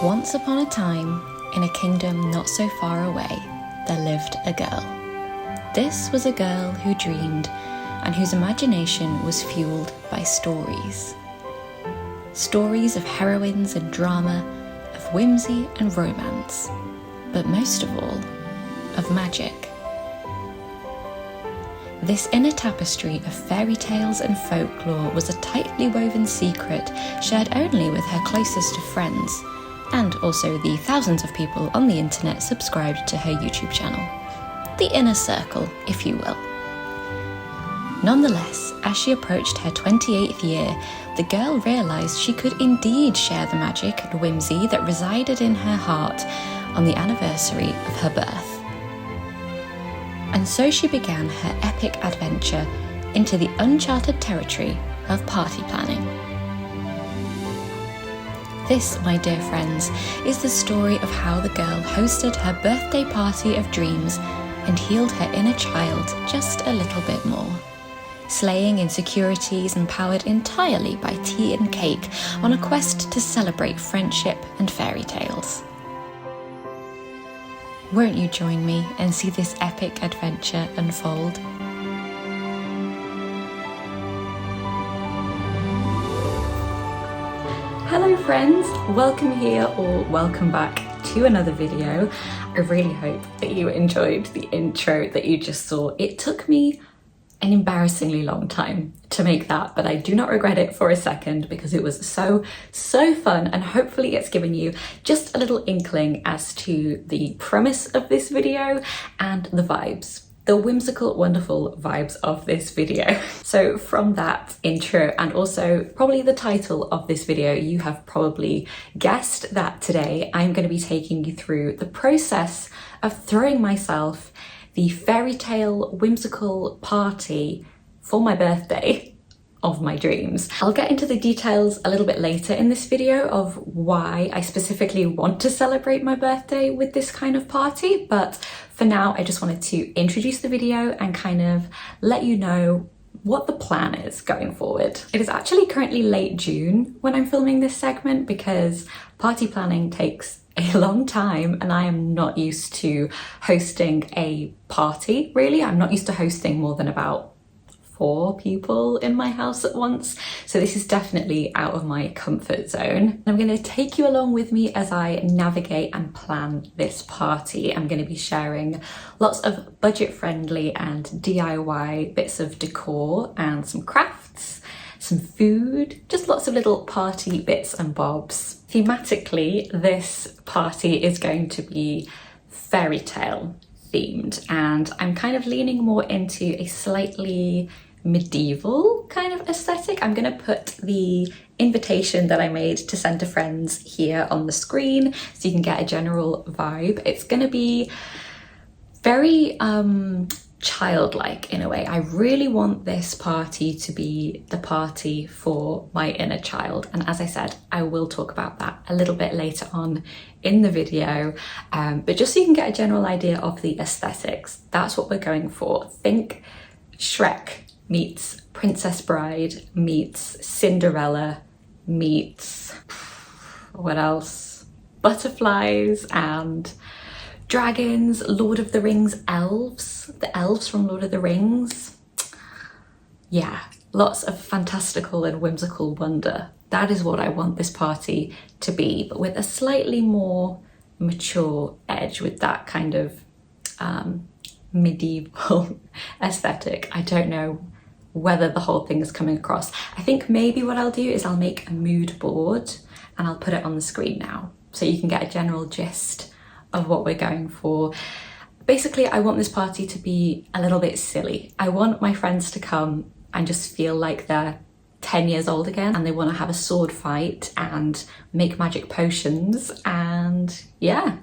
Once upon a time, in a kingdom not so far away, there lived a girl. This was a girl who dreamed and whose imagination was fueled by stories. Stories of heroines and drama, of whimsy and romance, but most of all, of magic. This inner tapestry of fairy tales and folklore was a tightly woven secret shared only with her closest of friends, and also the thousands of people on the internet subscribed to her YouTube channel. The inner circle, if you will. Nonetheless, as she approached her 28th year, the girl realised she could indeed share the magic and whimsy that resided in her heart on the anniversary of her birth. And so she began her epic adventure into the uncharted territory of party planning. This, my dear friends, is the story of how the girl hosted her birthday party of dreams and healed her inner child just a little bit more, slaying insecurities and powered entirely by tea and cake on a quest to celebrate friendship and fairy tales. Won't you join me and see this epic adventure unfold? Hello friends, welcome here or welcome back to another video. I really hope that you enjoyed the intro that you just saw. It took me an embarrassingly long time to make that, but I do not regret it for a second because it was so fun, and hopefully it's given you just a little inkling as to the premise of this video and the vibes. The whimsical, wonderful vibes of this video. So from that intro and also probably the title of this video, you have probably guessed that today I'm going to be taking you through the process of throwing myself the fairy tale whimsical party for my birthday of my dreams. I'll get into the details a little bit later in this video of why I specifically want to celebrate my birthday with this kind of party, but for now I just wanted to introduce the video and kind of let you know what the plan is going forward. It is actually currently late June when I'm filming this segment because party planning takes a long time and I am not used to hosting a party, really. I'm not used to hosting more than about 4 people in my house at once. So this is definitely out of my comfort zone. I'm going to take you along with me as I navigate and plan this party. I'm going to be sharing lots of budget-friendly and DIY bits of decor and some crafts, some food, just lots of little party bits and bobs. Thematically, this party is going to be fairy tale themed, and I'm kind of leaning more into a slightly medieval kind of aesthetic. I'm going to put the invitation that I made to send to friends here on the screen so you can get a general vibe. It's going to be very childlike in a way. I really want this party to be the party for my inner child, and as I said, I will talk about that a little bit later on in the video, but just so you can get a general idea of the aesthetics, that's what we're going for. Think Shrek meets Princess Bride meets Cinderella meets what else? Butterflies and dragons, Lord of the Rings elves, the elves from Lord of the Rings. Yeah, lots of fantastical and whimsical wonder. That is what I want this party to be, but with a slightly more mature edge, with that kind of medieval aesthetic. I don't know whether the whole thing is coming across. I think maybe what I'll do is I'll make a mood board and I'll put it on the screen now so you can get a general gist of what we're going for. Basically, I want this party to be a little bit silly. I want my friends to come and just feel like they're 10 years old again and they want to have a sword fight and make magic potions, and yeah,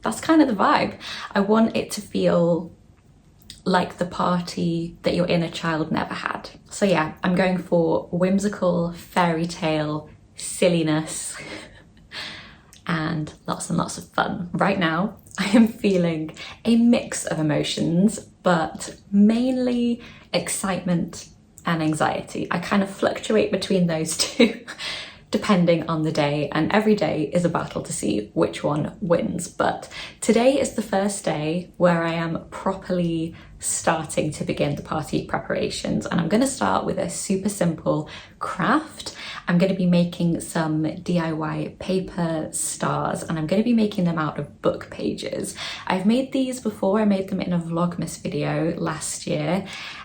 that's kind of the vibe. I want it to feel like the party that your inner child never had. So yeah, I'm going for whimsical fairy tale silliness and lots of fun. Right now, I am feeling a mix of emotions, but mainly excitement and anxiety. I kind of fluctuate between those two depending on the day, and every day is a battle to see which one wins. But today is the first day where I am properly starting to begin the party preparations, and I'm going to start with a super simple craft. I'm going to be making some DIY paper stars, and I'm going to be making them out of book pages. I've made these before. I made them in a Vlogmas video last year,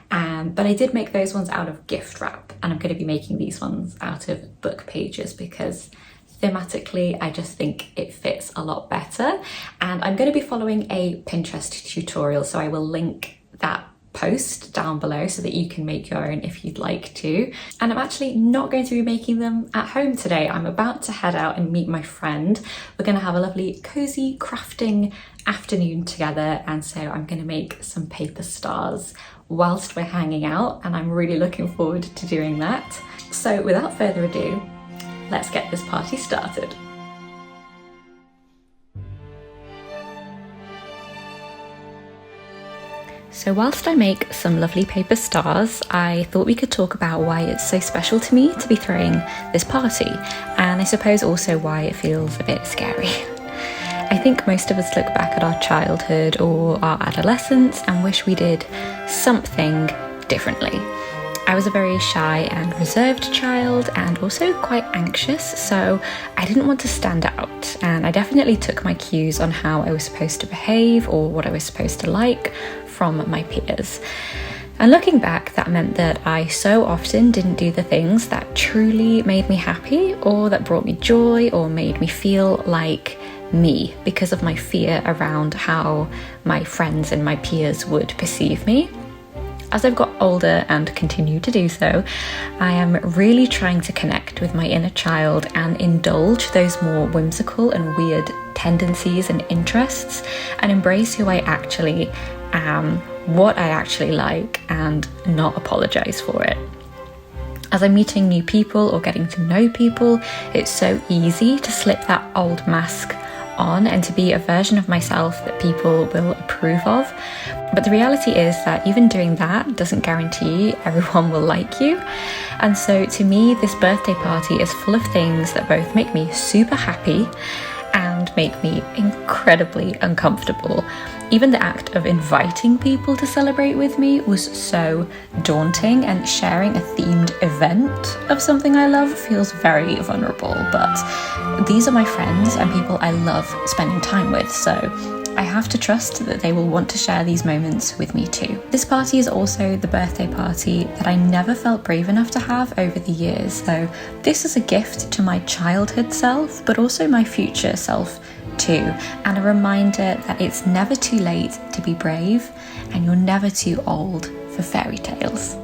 but I did make those ones out of gift wrap, and I'm going to be making these ones out of book pages because thematically I just think it fits a lot better. And I'm going to be following a Pinterest tutorial, so I will link that post down below so that you can make your own if you'd like to. And I'm actually not going to be making them at home today. I'm about to head out and meet my friend. We're going to have a lovely cozy crafting afternoon together, and so I'm going to make some paper stars whilst we're hanging out, and I'm really looking forward to doing that. So without further ado, let's get this party started. So whilst I make some lovely paper stars, I thought we could talk about why it's so special to me to be throwing this party, and I suppose also why it feels a bit scary. I think most of us look back at our childhood or our adolescence and wish we did something differently. I was a very shy and reserved child, and also quite anxious, so I didn't want to stand out, and I definitely took my cues on how I was supposed to behave or what I was supposed to like from my peers. And looking back, that meant that I so often didn't do the things that truly made me happy or that brought me joy or made me feel like me, because of my fear around how my friends and my peers would perceive me. As I've got older and continue to do so, I am really trying to connect with my inner child and indulge those more whimsical and weird tendencies and interests, and embrace who I actually am, what I actually like, and not apologize for it. As I'm meeting new people or getting to know people, it's so easy to slip that old mask on and to be a version of myself that people will approve of. But the reality is that even doing that doesn't guarantee everyone will like you. And so to me, this birthday party is full of things that both make me super happy and make me incredibly uncomfortable. Even the act of inviting people to celebrate with me was so daunting, and sharing a themed event of something I love feels very vulnerable. But these are my friends and people I love spending time with, so I have to trust that they will want to share these moments with me too. This party is also the birthday party that I never felt brave enough to have over the years, so this is a gift to my childhood self, but also my future self too, and a reminder that it's never too late to be brave, and you're never too old for fairy tales.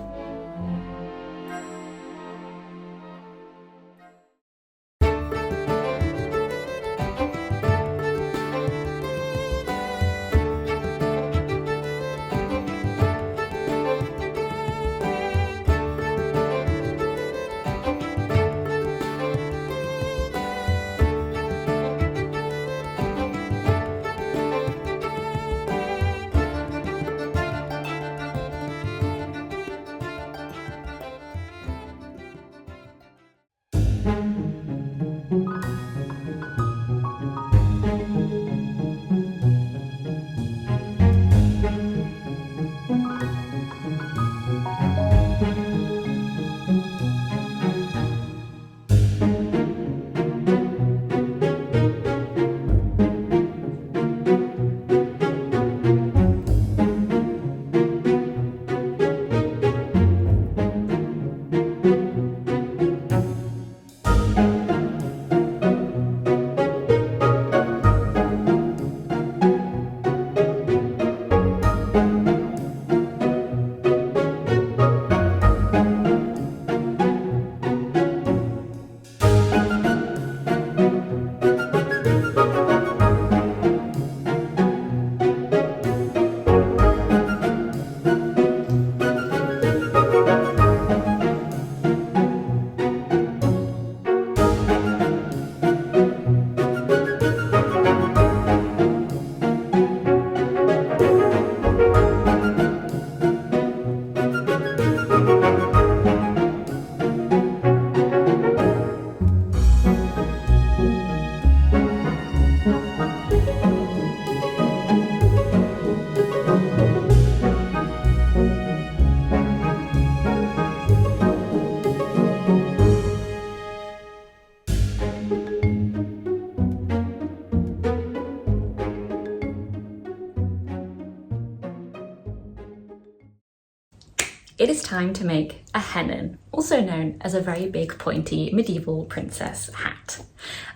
it is time to make a hennin, also known as a very big pointy medieval princess hat.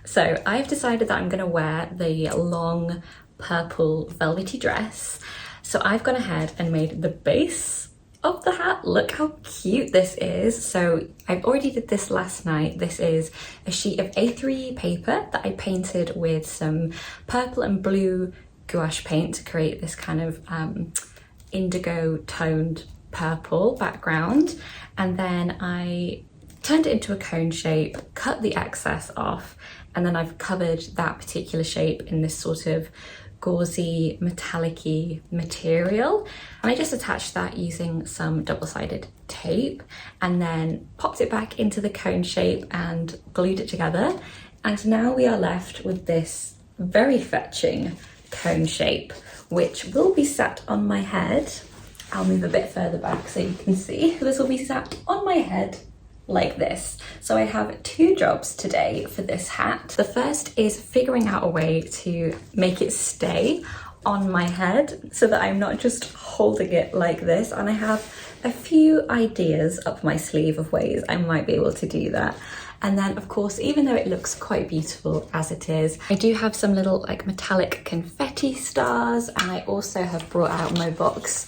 So I've decided that I'm going to wear the long purple velvety dress. So I've gone ahead and made the base of the hat. Look how cute this is. So I've already did this last night. This is a sheet of A3 paper that I painted with some purple and blue gouache paint to create this kind of indigo toned purple background, and then I turned it into a cone shape, cut the excess off, and then I've covered that particular shape in this sort of gauzy metallic-y material, and I just attached that using some double-sided tape and then popped it back into the cone shape and glued it together. And now we are left with this very fetching cone shape, which will be sat on my head. I'll move a bit further back so you can see. This will be sat on my head like this. So I have two jobs today for this hat. The first is figuring out a way to make it stay on my head so that I'm not just holding it like this, and I have a few ideas up my sleeve of ways I might be able to do that. And then of course, even though it looks quite beautiful as it is, I do have some little like metallic confetti stars, and I also have brought out my box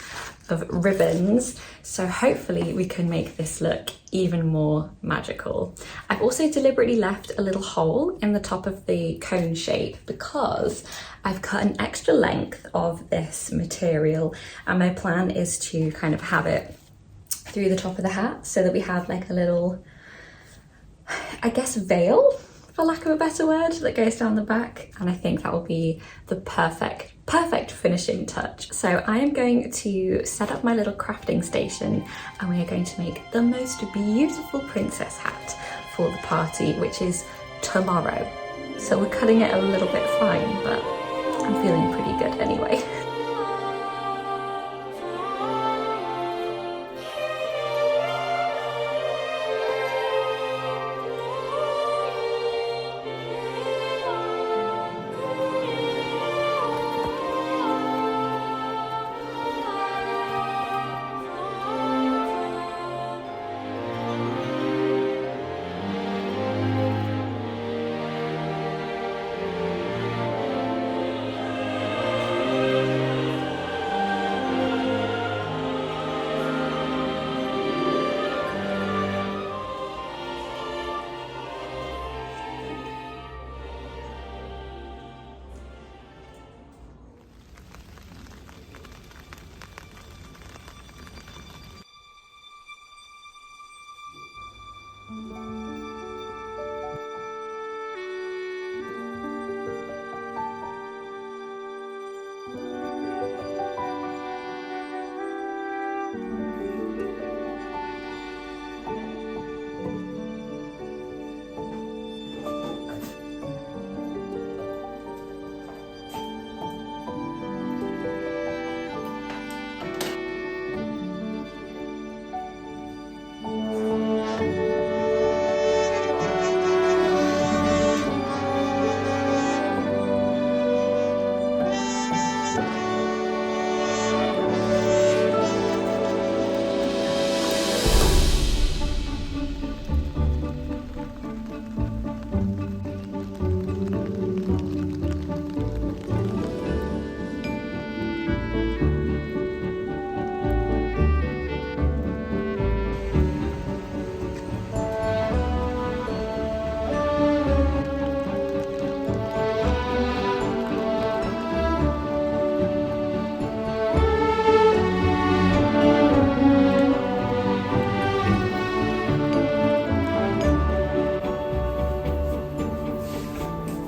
of ribbons, so hopefully we can make this look even more magical. I've also deliberately left a little hole in the top of the cone shape because I've cut an extra length of this material, and my plan is to kind of have it through the top of the hat so that we have like a little, I guess, veil, for lack of a better word, that goes down the back, and I think that will be the perfect finishing touch. So I am going to set up my little crafting station, and we are going to make the most beautiful princess hat for the party, which is tomorrow. So we're cutting it a little bit fine, but I'm feeling pretty good anyway.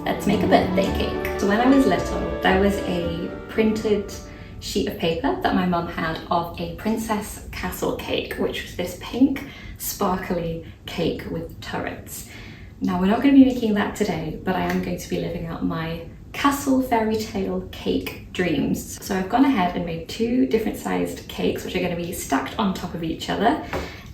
Let's make a birthday cake. So when I was little, there was a printed sheet of paper that my mum had of a princess castle cake, which was this pink, sparkly cake with turrets. Now we're not going to be making that today, but I am going to be living out my castle fairy tale cake dreams. So I've gone ahead and made two different sized cakes, which are going to be stacked on top of each other.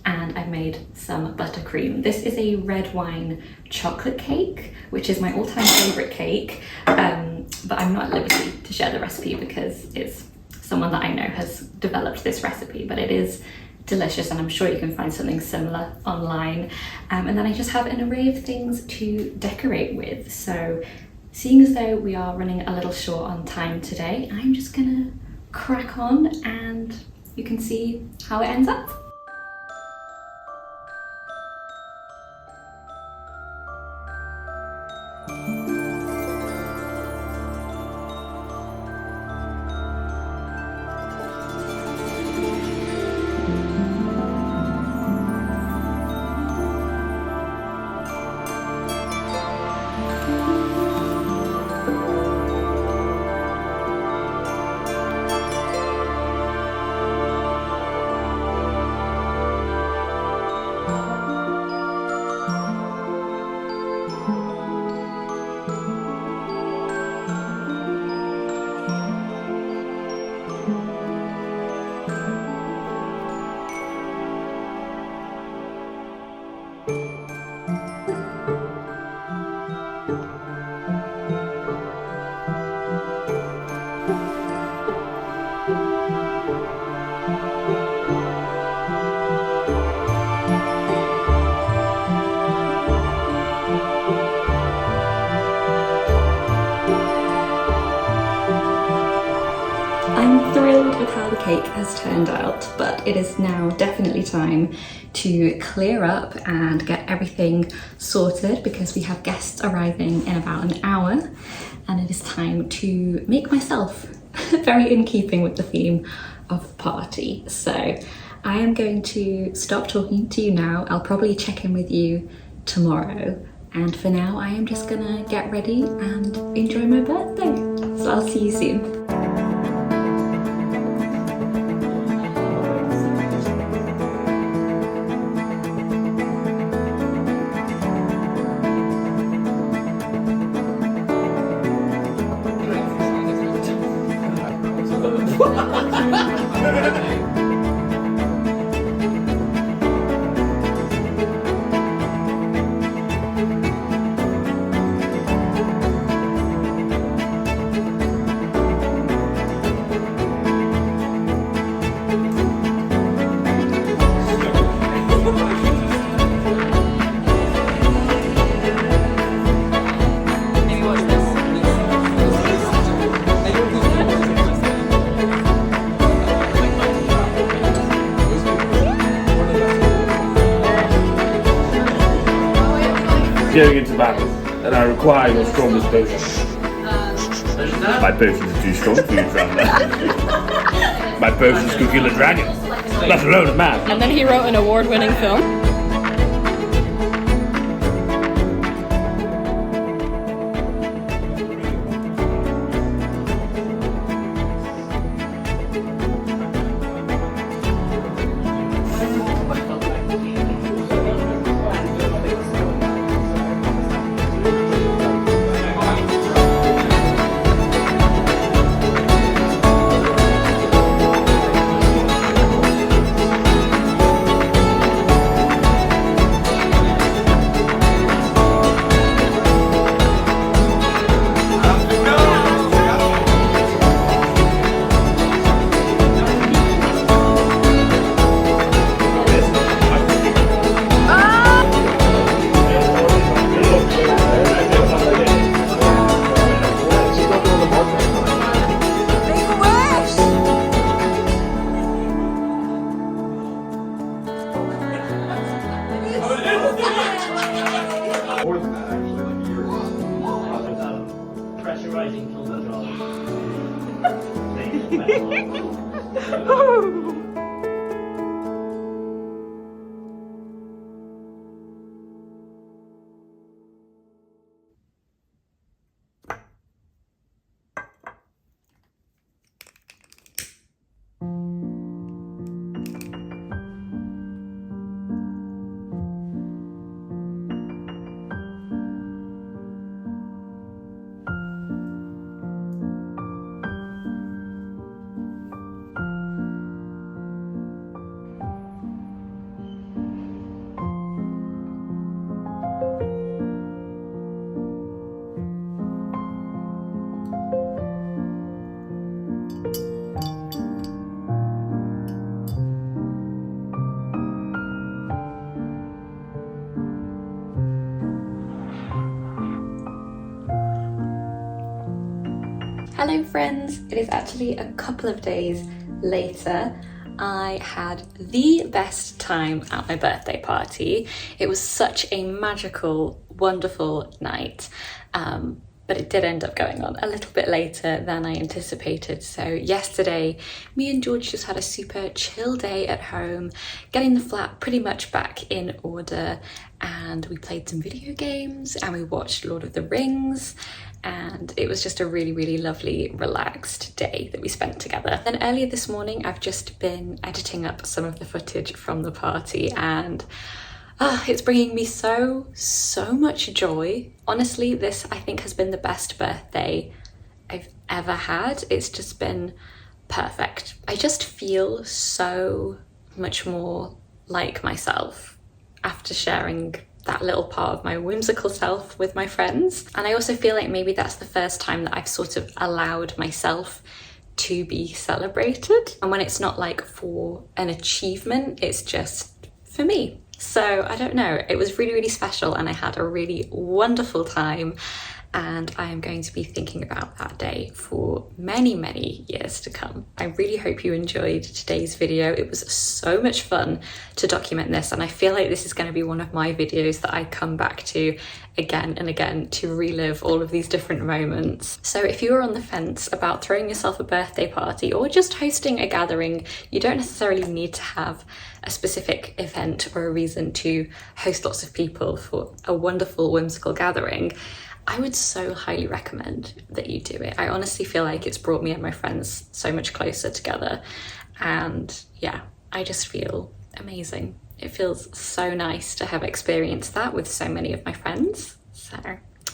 And I've made some buttercream. This is a red wine chocolate cake, which is my all-time favorite cake, but I'm not at liberty to share the recipe because it's someone that I know has developed this recipe, but it is delicious, and I'm sure you can find something similar online. And then I just have an array of things to decorate with. So seeing as though we are running a little short on time today, I'm just gonna crack on and you can see how it ends up. I'm thrilled with how the cake has turned out, but it is now definitely time to clear up and get everything sorted because we have guests arriving in about an hour, and it is time to make myself very in keeping with the theme of the party. So I am going to stop talking to you now. I'll probably check in with you tomorrow. And for now, I am just gonna get ready and enjoy my birthday. So I'll see you soon. Going into battle, and I require your strongest potion. My potions are too strong for you, traveler. My potions could kill a dragon, let alone a man. And then he wrote an award-winning film. Pressurizing Hello friends, it is actually a couple of days later. I had the best time at my birthday party. It was such a magical, wonderful night, but it did end up going on a little bit later than I anticipated. So yesterday, me and George just had a super chill day at home, getting the flat pretty much back in order, and we played some video games and we watched Lord of the Rings, and it was just a really, really lovely, relaxed day that we spent together. Then earlier this morning, I've just been editing up some of the footage from the party, and it's bringing me so much joy. Honestly, this I think has been the best birthday I've ever had. It's just been perfect. I just feel so much more like myself after sharing that little part of my whimsical self with my friends. And I also feel like maybe that's the first time that I've sort of allowed myself to be celebrated. And when it's not like for an achievement, it's just for me. So I don't know, it was really, really special and I had a really wonderful time, and I am going to be thinking about that day for many, many years to come. I really hope you enjoyed today's video. It was so much fun to document this, and I feel like this is going to be one of my videos that I come back to again and again to relive all of these different moments. So if you're on the fence about throwing yourself a birthday party or just hosting a gathering, you don't necessarily need to have a specific event or a reason to host lots of people for a wonderful, whimsical gathering. I would so highly recommend that you do it. I honestly feel like it's brought me and my friends so much closer together. And yeah, I just feel amazing. It feels so nice to have experienced that with so many of my friends. So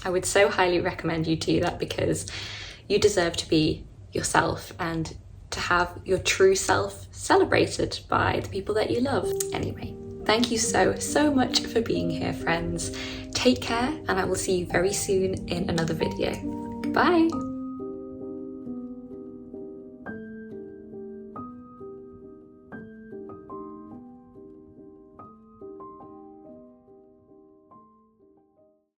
I would so highly recommend you do that, because you deserve to be yourself and to have your true self celebrated by the people that you love. Anyway, thank you so much for being here, friends. Take care, and I will see you very soon in another video. Bye!